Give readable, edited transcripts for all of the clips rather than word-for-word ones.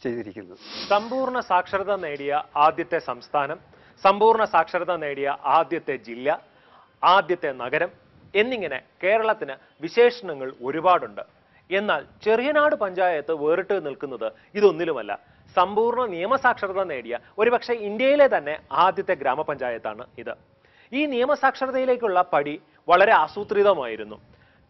ചെയ്തിരിക്കുന്നത്. സമ്പൂർണ്ണ സാക്ഷരത നേടിയ ആദ്യത്തെ സംസ്ഥാനം, സമ്പൂർണ്ണ സാക്ഷരത നേടിയ ആദ്യത്തെ ജില്ല, ആദ്യത്തെ നഗരം എന്നിങ്ങനെ കേരളത്തിന് വിശേഷണങ്ങൾ ഒരുപാടുണ്ട്. എന്നാൽ ചെറിയനാട് പഞ്ചായത്ത് വേറിട്ട് നിൽക്കുന്നത് ഇതൊന്നിലുമല്ല. സമ്പൂർണ്ണ നിയമസാക്ഷരത നേടിയ ഒരുപക്ഷെ ഇന്ത്യയിലെ തന്നെ ആദ്യത്തെ ഗ്രാമപഞ്ചായത്താണ് ഇത്. ഈ നിയമസാക്ഷരതയിലേക്കുള്ള പടി വളരെ ആസൂത്രിതമായിരുന്നു.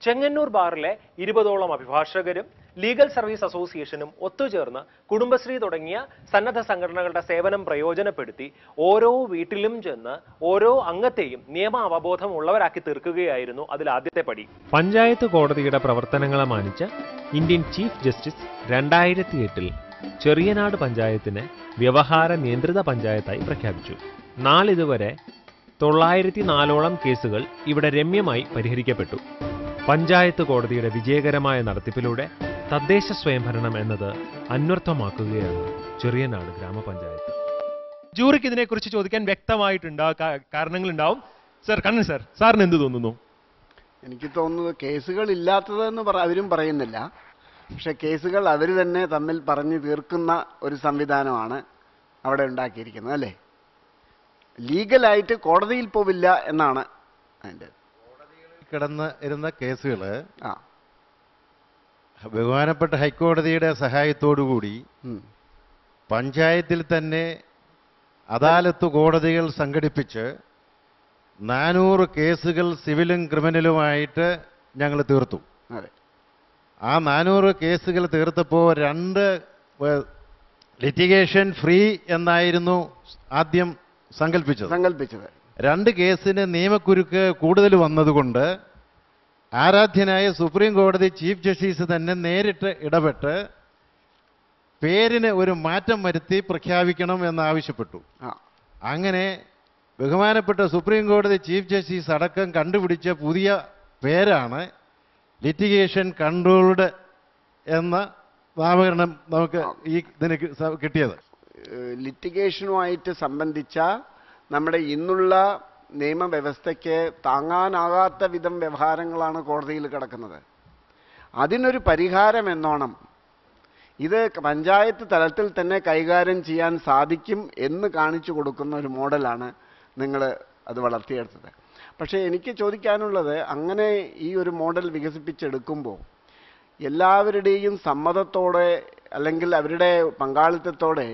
ചെങ്ങന്നൂർ ബാറിലെ 20ഓളം അഭിഭാഷകരും ലീഗൽ സർവീസ് അസോസിയേഷനും ഒത്തുചേർന്ന് കുടുംബശ്രീ തുടങ്ങിയ സന്നദ്ധ സംഘടനകളുടെ സേവനം പ്രയോജനപ്പെടുത്തി ഓരോ വീട്ടിലും ചെന്ന് ഓരോ അംഗത്തെയും നിയമ അവബോധമുള്ളവരാക്കി തീർക്കുകയായിരുന്നു അതിൽ ആദ്യത്തെ പടി. പഞ്ചായത്ത് കോടതിയുടെ പ്രവർത്തനങ്ങളെ മാനിച്ച് ഇന്ത്യൻ ചീഫ് ജസ്റ്റിസ് 2008-ൽ ചെറിയനാട് പഞ്ചായത്തിനെ വ്യവഹാര നിയന്ത്രിത പഞ്ചായത്തായി പ്രഖ്യാപിച്ചു. നാളിതുവരെ 904ഓളം കേസുകൾ ഇവിടെ രമ്യമായി പരിഹരിക്കപ്പെട്ടു. പഞ്ചായത്ത് കോടതിയുടെ വിജയകരമായ നടത്തിപ്പിലൂടെ തദ്ദേശ സ്വയംഭരണം എന്നത് അന്വർത്ഥമാക്കുകയാണ് ചെറിയനാട് ഗ്രാമപഞ്ചായത്ത്. ജൂറിക്ക് ഇതിനെക്കുറിച്ച് ചോദിക്കാൻ വ്യക്തമായിട്ടുണ്ടാവും, കാരണങ്ങളുണ്ടാവും. സർ, കണ്ണൻ സർ, സാറിന് എന്ത് തോന്നുന്നു? എനിക്ക് തോന്നുന്നത് കേസുകൾ ഇല്ലാത്തതെന്ന് അവരും പറയുന്നില്ല. പക്ഷെ കേസുകൾ അവർ തന്നെ തമ്മിൽ പറഞ്ഞു തീർക്കുന്ന ഒരു സംവിധാനമാണ് അവിടെ ഉണ്ടാക്കിയിരിക്കുന്നത്, അല്ലേ? ലീഗലായിട്ട് കോടതിയിൽ പോവില്ല എന്നാണ് അതിൻ്റെ. കിടന്ന് ഇരുന്ന കേസുകൾ ബഹുമാനപ്പെട്ട ഹൈക്കോടതിയുടെ സഹായത്തോടുകൂടി പഞ്ചായത്തിൽ തന്നെ അദാലത്ത് കോടതികൾ സംഘടിപ്പിച്ച് 400 കേസുകൾ സിവിലും ക്രിമിനലുമായിട്ട് ഞങ്ങൾ തീർത്തു. ആ 400 കേസുകൾ തീർത്തപ്പോൾ 2 ലിറ്റിഗേഷൻ ഫ്രീ എന്നായിരുന്നു ആദ്യം സങ്കല്പിച്ചത്. 2 കേസിന് നിയമക്കുരുക്ക് കൂടുതൽ വന്നതുകൊണ്ട് ആരാധ്യനായ സുപ്രീം കോടതി ചീഫ് ജസ്റ്റിസ് തന്നെ നേരിട്ട് ഇടപെട്ട് പേരിന് ഒരു മാറ്റം വരുത്തി പ്രഖ്യാപിക്കണം എന്നാവശ്യപ്പെട്ടു. അങ്ങനെ ബഹുമാനപ്പെട്ട സുപ്രീം കോടതി ചീഫ് ജസ്റ്റിസ് അടക്കം കണ്ടുപിടിച്ച പുതിയ പേരാണ് ലിറ്റിഗേഷൻ കൺട്രോൾഡ് എന്ന നാമകരണം നമുക്ക് ഈ ഇതിന് കിട്ടിയത്. ലിറ്റിഗേഷനുമായിട്ട് സംബന്ധിച്ച നമ്മുടെ ഇന്നുള്ള നിയമവ്യവസ്ഥയ്ക്ക് താങ്ങാനാകാത്ത വിധം വ്യവഹാരങ്ങളാണ് കോടതിയിൽ കിടക്കുന്നത്. അതിനൊരു പരിഹാരം എന്നോണം ഇത് പഞ്ചായത്ത് തലത്തിൽ തന്നെ കൈകാര്യം ചെയ്യാൻ സാധിക്കും എന്ന് കാണിച്ചു കൊടുക്കുന്ന ഒരു മോഡലാണ് നിങ്ങൾ അത് വളർത്തിയെടുത്തത്. പക്ഷേ എനിക്ക് ചോദിക്കാനുള്ളത്, അങ്ങനെ ഈ ഒരു മോഡൽ വികസിപ്പിച്ചെടുക്കുമ്പോൾ എല്ലാവരുടെയും സമ്മതത്തോടെ അല്ലെങ്കിൽ അവരുടെ പങ്കാളിത്തത്തോടെ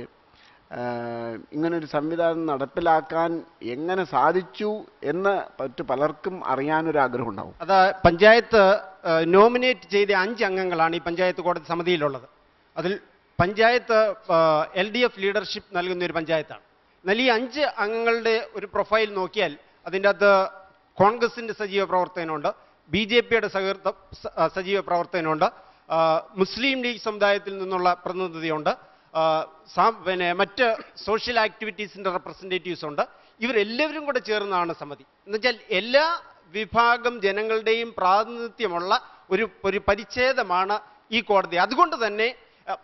ഇങ്ങനൊരു സംവിധാനം നടപ്പിലാക്കാൻ എങ്ങനെ സാധിച്ചു എന്ന് പലർക്കും അറിയാനൊരാഗ്രഹം ഉണ്ടാവും. അത് പഞ്ചായത്ത് നോമിനേറ്റ് ചെയ്ത 5 അംഗങ്ങളാണ് ഈ പഞ്ചായത്ത് കോടതി സമിതിയിലുള്ളത്. അതിൽ പഞ്ചായത്ത് LDF ലീഡർഷിപ്പ് നൽകുന്ന ഒരു പഞ്ചായത്താണ്. എന്നാൽ ഈ 5 അംഗങ്ങളുടെ ഒരു പ്രൊഫൈൽ നോക്കിയാൽ അതിൻ്റെ അകത്ത് കോൺഗ്രസിൻ്റെ സജീവ പ്രവർത്തനമുണ്ട്, BJPയുടെ സജീവ പ്രവർത്തനമുണ്ട്, മുസ്ലിം ലീഗ് സമുദായത്തിൽ നിന്നുള്ള പ്രതിനിധിയുണ്ട്, പിന്നെ മറ്റ് സോഷ്യൽ ആക്ടിവിറ്റീസിൻ്റെ റെപ്രസെൻറ്റേറ്റീവ്സ് ഉണ്ട്. ഇവരെല്ലാവരും കൂടെ ചേർന്നാണ് സമിതി. എന്നുവെച്ചാൽ എല്ലാ വിഭാഗം ജനങ്ങളുടെയും പ്രാതിനിധ്യമുള്ള ഒരു പരിച്ഛേദമാണ് ഈ കോടതി. അതുകൊണ്ട് തന്നെ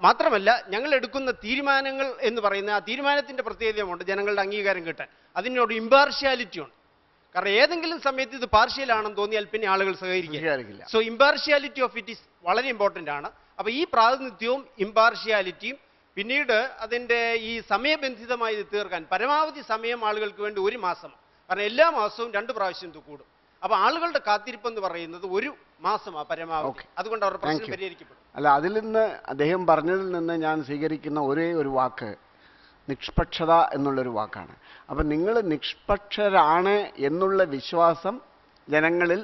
മാത്രമല്ല, ഞങ്ങൾ എടുക്കുന്ന തീരുമാനങ്ങൾ എന്ന് പറയുന്ന ആ തീരുമാനത്തിൻ്റെ പ്രത്യേകതയുമുണ്ട് ജനങ്ങളുടെ അംഗീകാരം കിട്ടാൻ. അതിനോട് ഇമ്പാർഷ്യാലിറ്റി ഉണ്ട്. കാരണം ഏതെങ്കിലും സമയത്ത് ഇത് പാർഷ്യലാണെന്ന് തോന്നിയാൽ പിന്നെ ആളുകൾ സഹകരിക്കില്ല. So impartiality of it is വളരെ ഇമ്പോർട്ടൻ്റ് ആണ്. അപ്പോൾ ഈ പ്രാതിനിധ്യവും ഇമ്പാർഷ്യാലിറ്റിയും പിന്നീട് അതിൻ്റെ ഈ സമയബന്ധിതമായി ഇത് തീർക്കാൻ പരമാവധി സമയം ആളുകൾക്ക് വേണ്ടി 1 മാസം. കാരണം എല്ലാ മാസവും 2 പ്രാവശ്യം ഇത് കൂടും. അപ്പോൾ ആളുകളുടെ കാത്തിരിപ്പ് എന്ന് പറയുന്നത് 1 മാസമാണ് പരമാവധി. അതുകൊണ്ട് അവരുടെ പ്രശ്നം പരിഹരിക്കപ്പെടും. അല്ല, അതിൽ നിന്ന് അദ്ദേഹം പറഞ്ഞതിൽ നിന്ന് ഞാൻ സ്വീകരിക്കുന്ന ഒരേ ഒരു വാക്ക് നിഷ്പക്ഷത എന്നുള്ളൊരു വാക്കാണ്. അപ്പം നിങ്ങൾ നിഷ്പക്ഷരാണ് എന്നുള്ള വിശ്വാസം ജനങ്ങളിൽ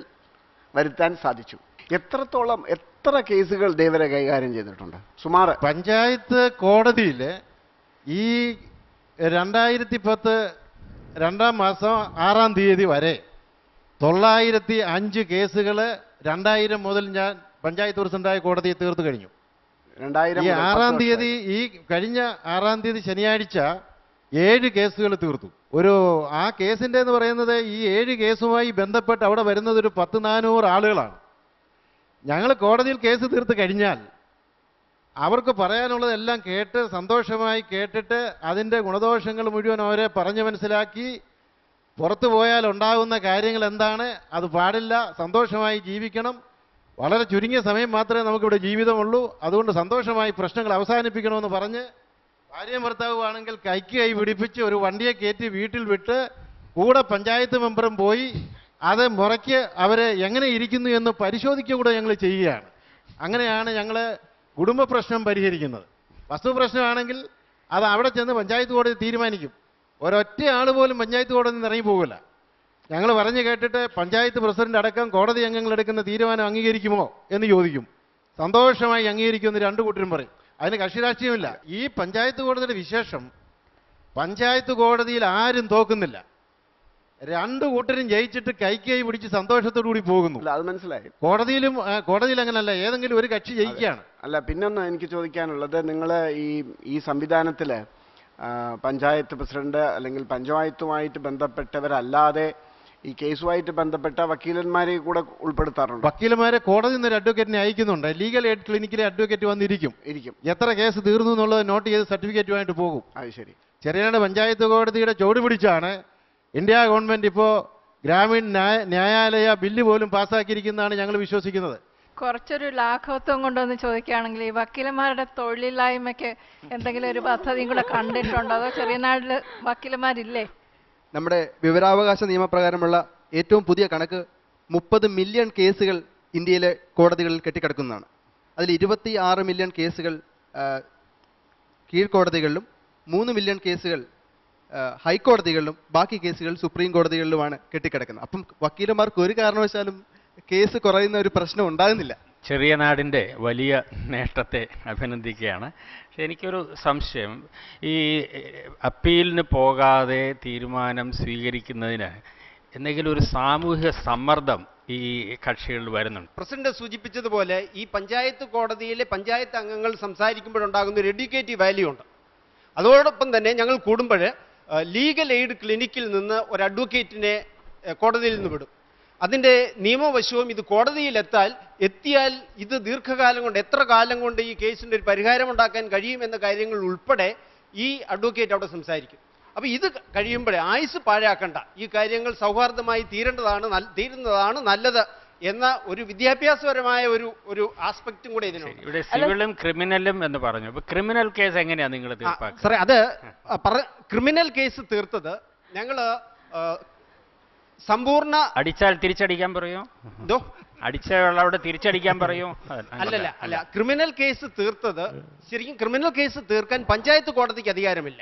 വരുത്താൻ സാധിച്ചു. എത്ര കേസുകൾ ദേവരെ കൈകാര്യം ചെയ്തിട്ടുണ്ട്? സുമാർ പഞ്ചായത്ത് കോടതിയിൽ ഈ 2010 2-ാം മാസം 6-ാം തീയതി വരെ 905 കേസുകൾ 2000 മുതൽ ഞാൻ പഞ്ചായത്ത് പ്രസിഡന്റായ കോടതിയെ തീർത്തു കഴിഞ്ഞു. ഈ 6-ാം തീയതി ഈ കഴിഞ്ഞ 6-ാം തീയതി ശനിയാഴ്ച 7 കേസുകൾ തീർത്തു. ആ കേസിൻ്റെ എന്ന് പറയുന്നത് ഈ 7 കേസുമായി ബന്ധപ്പെട്ട് അവിടെ വരുന്നത് ഒരു 10-400 ആളുകളാണ്. ഞങ്ങൾ കോടതിയിൽ കേസ് തീർത്ത് കഴിഞ്ഞാൽ അവർക്ക് പറയാനുള്ളതെല്ലാം കേട്ട് സന്തോഷമായി കേട്ടിട്ട് അതിൻ്റെ ഗുണദോഷങ്ങൾ മുഴുവൻ അവരെ പറഞ്ഞു മനസ്സിലാക്കി പുറത്തു പോയാൽ ഉണ്ടാകുന്ന കാര്യങ്ങൾ എന്താണ്, അത് പാടില്ല, സന്തോഷമായി ജീവിക്കണം, വളരെ ചുരുങ്ങിയ സമയം മാത്രമേ നമുക്കിവിടെ ജീവിതമുള്ളൂ. അതുകൊണ്ട് സന്തോഷമായി പ്രശ്നങ്ങൾ അവസാനിപ്പിക്കണമെന്ന് പറഞ്ഞ് ഭാര്യയും ഭർത്താവുമാണെങ്കിൽ കൈക്ക് കൈ പിടിപ്പിച്ച് ഒരു വണ്ടിയെ കയറ്റി വീട്ടിൽ വിട്ട് കൂടെ പഞ്ചായത്ത് മെമ്പറും പോയി അത് മുറയ്ക്ക് അവരെ എങ്ങനെ ഇരിക്കുന്നു എന്ന് പരിശോധിക്കുക കൂടെ ഞങ്ങൾ ചെയ്യുകയാണ്. അങ്ങനെയാണ് ഞങ്ങൾ കുടുംബ പ്രശ്നം പരിഹരിക്കുന്നത്. വസ്തു പ്രശ്നമാണെങ്കിൽ അത് അവിടെ ചെന്ന് പഞ്ചായത്ത് കോടതി തീരുമാനിക്കും. ഒരൊറ്റ ആൾ പോലും പഞ്ചായത്ത് കോടതിയിൽ നിന്ന് ഇറങ്ങി പോകില്ല. ഞങ്ങൾ പറഞ്ഞു കേട്ടിട്ട് പഞ്ചായത്ത് പ്രസിഡന്റ് അടക്കം കോടതി അംഗങ്ങൾ എടുക്കുന്ന തീരുമാനം അംഗീകരിക്കുമോ എന്ന് ചോദിക്കും. സന്തോഷമായി അംഗീകരിക്കുമെന്ന് രണ്ടു കൂട്ടരും പറയും. അതിന് കക്ഷി രാഷ്ട്രീയമില്ല. ഈ പഞ്ചായത്ത് കോടതിയുടെ വിശേഷം, പഞ്ചായത്ത് കോടതിയിൽ ആരും തോക്കുന്നില്ല. രണ്ടു കൂട്ടരും ജയിച്ചിട്ട് കൈ പിടിച്ച് സന്തോഷത്തോടു കൂടി പോകുന്നു. അത് മനസ്സിലായി. കോടതിയിൽ അങ്ങനല്ല, ഏതെങ്കിലും ഒരു കക്ഷി ജയിക്കുകയാണ്. അല്ല, പിന്നൊന്ന് എനിക്ക് ചോദിക്കാനുള്ളത്, നിങ്ങൾ ഈ സംവിധാനത്തിൽ പഞ്ചായത്ത് പ്രസിഡന്റ് അല്ലെങ്കിൽ പഞ്ചായത്തുമായിട്ട് ബന്ധപ്പെട്ടവരല്ലാതെ ഈ കേസുമായിട്ട് ബന്ധപ്പെട്ട വക്കീലന്മാരെ കൂടെ ഉൾപ്പെടുത്താറുണ്ട്. വക്കീലന്മാരെ കോടതി നിന്ന് ഒരു അഡ്വക്കേറ്റിനെ അയക്കുന്നുണ്ട്. ലീഗൽ എയ്ഡ് ക്ലിനിക്കിലെ അഡ്വക്കേറ്റ് വന്നിരിക്കും. എത്ര കേസ് തീർന്നു എന്നുള്ളത് നോട്ട് ചെയ്ത് സർട്ടിഫിക്കറ്റുമായിട്ട് പോകും. അത് ശരി. ചെറിയാട് പഞ്ചായത്ത് കോടതിയുടെ ചുവട് പിടിച്ചാണ് ഇന്ത്യ ഗവൺമെന്റ് ഇപ്പോൾ ഗ്രാമീൺ ന്യായാലയ ബില്ല് പോലും പാസ്സാക്കിയിരിക്കുന്നതാണ് ഞങ്ങൾ വിശ്വസിക്കുന്നത്. കുറച്ചൊരു ലാഘവത്വം കൊണ്ടൊന്ന് ചോദിക്കുകയാണെങ്കിൽ ഈ വക്കീലന്മാരുടെ തൊഴിലില്ലായ്മയ്ക്ക് എന്തെങ്കിലും ഒരു പദ്ധതിയും കൂടെ കണ്ടിട്ടുണ്ടോ? അതോ ചെറിയനാട്ടിൽ വക്കീലന്മാരില്ലേ? നമ്മുടെ വിവരാവകാശ നിയമപ്രകാരമുള്ള ഏറ്റവും പുതിയ കണക്ക് 30 മില്യൺ കേസുകൾ ഇന്ത്യയിലെ കോടതികളിൽ കെട്ടിക്കിടക്കുന്നതാണ്. അതിൽ 26 മില്യൺ കേസുകൾ കീഴ്ക്കോടതികളിലും 3 മില്യൺ കേസുകൾ ഹൈക്കോടതികളിലും ബാക്കി കേസുകൾ സുപ്രീം കോടതികളിലുമാണ് കെട്ടിക്കിടക്കുന്നത്. അപ്പം വക്കീലന്മാർക്ക് ഒരു കാരണവശാലും കേസ് കുറയുന്ന ഒരു പ്രശ്നം ഉണ്ടാകുന്നില്ല. ചെറിയ നാടിൻ്റെ വലിയ നേട്ടത്തെ അഭിനന്ദിക്കുകയാണ്. പക്ഷെ എനിക്കൊരു സംശയം, ഈ അപ്പീലിന് പോകാതെ തീരുമാനം സ്വീകരിക്കുന്നതിന് എന്തെങ്കിലും ഒരു സാമൂഹിക സമ്മർദ്ദം ഈ കക്ഷികളിൽ വരുന്നുണ്ട്? പ്രസിഡന്റ് സൂചിപ്പിച്ചതുപോലെ ഈ പഞ്ചായത്ത് കോടതിയിലെ പഞ്ചായത്ത് അംഗങ്ങൾ സംസാരിക്കുമ്പോഴുണ്ടാകുന്ന ഒരു എഡ്യൂക്കേറ്റീവ് വാല്യൂ ഉണ്ട്. അതോടൊപ്പം തന്നെ ഞങ്ങൾ കൂടുമ്പോൾ ലീഗൽ എയ്ഡ് ക്ലിനിക്കിൽ നിന്ന് ഒരു അഡ്വക്കേറ്റിനെ കോടതിയിൽ നിന്ന് വിടും. അതിൻ്റെ നിയമവശവും ഇത് എത്തിയാൽ ഇത് ദീർഘകാലം കൊണ്ട് എത്ര കാലം കൊണ്ട് ഈ കേസിൻ്റെ ഒരു പരിഹാരം ഉണ്ടാക്കാൻ കഴിയുമെന്ന കാര്യങ്ങൾ ഉൾപ്പെടെ ഈ അഡ്വക്കേറ്റ് അവിടെ സംസാരിക്കും. അപ്പോൾ ഇത് കഴിയുമ്പോഴേ ആയുസ് പാഴാക്കണ്ട, ഈ കാര്യങ്ങൾ സൗഹാർദ്ദമായി തീരുന്നതാണ് നല്ലത് എന്ന ഒരു വിദ്യാഭ്യാസപരമായ ഒരു ആസ്പെക്റ്റും കൂടെ ഇതിനുണ്ട്. ഇവിടെ സിവിലും ക്രിമിനലും എന്ന് പറഞ്ഞു. അപ്പോൾ ക്രിമിനൽ കേസ് എങ്ങനെയാണ് നിങ്ങൾ തീർപ്പാക്കുക? സാറേ, അത് ക്രിമിനൽ കേസ് തീർത്തത് ഞങ്ങൾ സമ്പൂർണ്ണ അടിച്ചാൽ തിരിച്ചടിക്കാൻ പറയോ? അടിച്ചയാളോട് തിരിച്ചടിക്കാൻ പറയോ? അല്ല, ക്രിമിനൽ കേസ് തീർത്തത് ശരിക്കും ക്രിമിനൽ കേസ് തീർക്കാൻ പഞ്ചായത്ത് കോടതിക്ക് അധികാരമില്ല.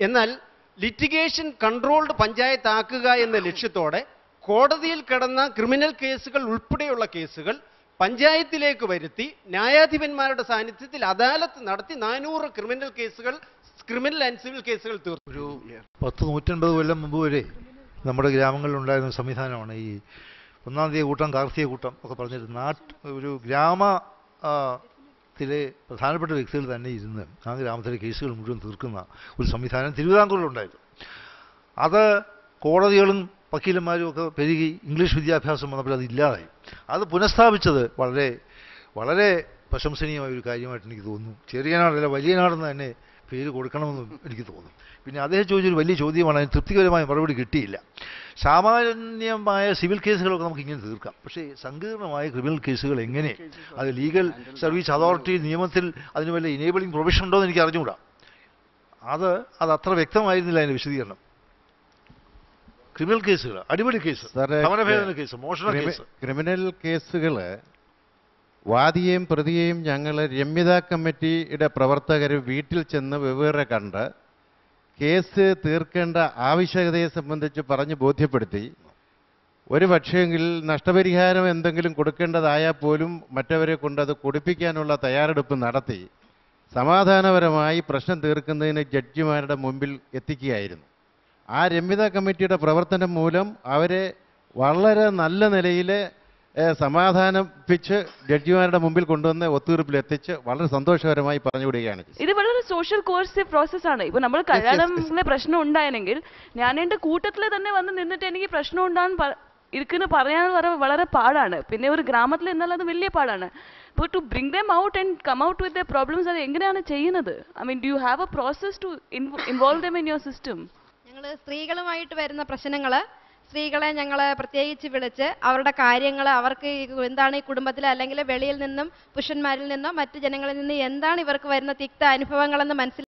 എന്നാൽ ലിറ്റിഗേഷൻ കൺട്രോൾഡ് പഞ്ചായത്ത് ആക്കുക എന്ന ലക്ഷ്യത്തോടെ കോടതിയിൽ കിടന്ന ക്രിമിനൽ കേസുകൾ ഉൾപ്പെടെയുള്ള കേസുകൾ പഞ്ചായത്തിലേക്ക് വരുത്തി ന്യായാധിപന്മാരുടെ സാന്നിധ്യത്തിൽ അദാലത്ത് നടത്തി 400 ക്രിമിനൽ ആൻഡ് സിവിൽ കേസുകൾ തീർത്തു. ഒരു 150 കൊല്ലം മുമ്പ് വരെ നമ്മുടെ ഗ്രാമങ്ങളിലുണ്ടായിരുന്ന സംവിധാനമാണ് ഈ ഒന്നാം തീയതി കൂട്ടം, കാർത്തിക കൂട്ടം ഒക്കെ പറഞ്ഞിട്ട് ഒരു ഗ്രാമത്തിലെ പ്രധാനപ്പെട്ട വ്യക്തികൾ തന്നെ ഇരുന്ന് ആ ഗ്രാമത്തിലെ കേസുകൾ മുഴുവൻ തീർക്കുന്ന ഒരു സംവിധാനം തിരുവിതാംകൂറിലുണ്ടായിരുന്നു. അത് കോടതികളും വക്കീലന്മാരും ഒക്കെ പെരുകി ഇംഗ്ലീഷ് വിദ്യാഭ്യാസം വന്നപ്പോൾ അത് ഇല്ലാതായി. അത് പുനഃസ്ഥാപിച്ചത് വളരെ വളരെ പ്രശംസനീയമായ ഒരു കാര്യമായിട്ട് എനിക്ക് തോന്നുന്നു. ചെറിയ നാടല്ല വലിയ നാടെന്ന് തന്നെ പേര് കൊടുക്കണമെന്നും എനിക്ക് തോന്നുന്നു. പിന്നെ അദ്ദേഹം ചോദിച്ചൊരു വലിയ ചോദ്യമാണ്, അതിന് തൃപ്തികരമായ മറുപടി കിട്ടിയില്ല. സാമാന്യമായ സിവിൽ കേസുകളൊക്കെ നമുക്ക് ഇങ്ങനെ തീർക്കാം, പക്ഷേ സങ്കീർണമായ ക്രിമിനൽ കേസുകൾ എങ്ങനെ, അത് ലീഗൽ സർവീസ് അതോറിറ്റി നിയമത്തിൽ അതിന് വല്ല ഇനേബിളിംഗ് പ്രൊവിഷൻ ഉണ്ടോ എന്ന് എനിക്ക് അറിഞ്ഞുകൂടാ. അത് അത്ര വ്യക്തമായിരുന്നില്ല അതിൻ്റെ വിശദീകരണം. ക്രിമിനൽ കേസുകൾ, അടിപൊളി കേസ്, സമരഭേദന കേസ്, മോഷണ കേസ്, ക്രിമിനൽ കേസുകൾ വാദിയെയും പ്രതിയെയും ഞങ്ങൾ രമ്യതാ കമ്മിറ്റിയുടെ പ്രവർത്തകർ വീട്ടിൽ ചെന്ന് വെവ്വേറെ കണ്ട് കേസ് തീർക്കേണ്ട ആവശ്യകതയെ സംബന്ധിച്ച് പറഞ്ഞ് ബോധ്യപ്പെടുത്തി. ഒരു പക്ഷേങ്കിൽ നഷ്ടപരിഹാരം എന്തെങ്കിലും കൊടുക്കേണ്ടതായാൽ പോലും മറ്റവരെ കൊണ്ട് അത് കൊടുപ്പിക്കാനുള്ള തയ്യാറെടുപ്പ് നടത്തി സമാധാനപരമായി പ്രശ്നം തീർക്കുന്നതിന് ജഡ്ജിമാരുടെ മുമ്പിൽ എത്തിക്കുകയായിരുന്നു. ആ രമ്യതാ കമ്മിറ്റിയുടെ പ്രവർത്തനം മൂലം അവരെ വളരെ നല്ല നിലയിൽ സമാധാനിപ്പിച്ച് ജഡ്ജിമാരുടെ മുമ്പിൽ കൊണ്ടുവന്ന് ഒത്തുതീർപ്പിലെത്തിച്ച് വളരെ സന്തോഷകരമായി പറഞ്ഞുവിടുകയാണ്. ഇത് വളരെ സോഷ്യൽ കോഴ്സീവ് പ്രോസസ്സാണ്. ഇപ്പൊ നമ്മൾ കല്യാണത്തിലെ പ്രശ്നം ഉണ്ടായെങ്കിൽ ഞാൻ എൻ്റെ കൂട്ടത്തിൽ തന്നെ വന്ന് നിന്നിട്ട് എനിക്ക് പ്രശ്നം ഉണ്ടാകാൻ ഇരിക്കുന്ന പറയാൻ വളരെ പാടാണ്. പിന്നെ ഒരു ഗ്രാമത്തിൽ എന്നാൽ അത് വലിയ പാടാണ്. അപ്പോൾ to bring them out and come out with the problems അത് എങ്ങനെയാണ് ചെയ്യുന്നത്? I mean, do you have a process to involve them in your system? ഞങ്ങൾ സ്ത്രീകളുമായിട്ട് വരുന്ന പ്രശ്നങ്ങൾ സ്ത്രീകളെ ഞങ്ങൾ പ്രത്യേകിച്ച് വിളിച്ച് അവരുടെ കാര്യങ്ങൾ, അവർക്ക് എന്താണ് ഈ കുടുംബത്തിൽ അല്ലെങ്കിൽ വെളിയിൽ നിന്നും പുരുഷന്മാരിൽ നിന്നോ മറ്റു ജനങ്ങളിൽ നിന്നും എന്താണ് ഇവർക്ക് വരുന്ന തിക്ത അനുഭവങ്ങളെന്ന് മനസ്സിലാക്കി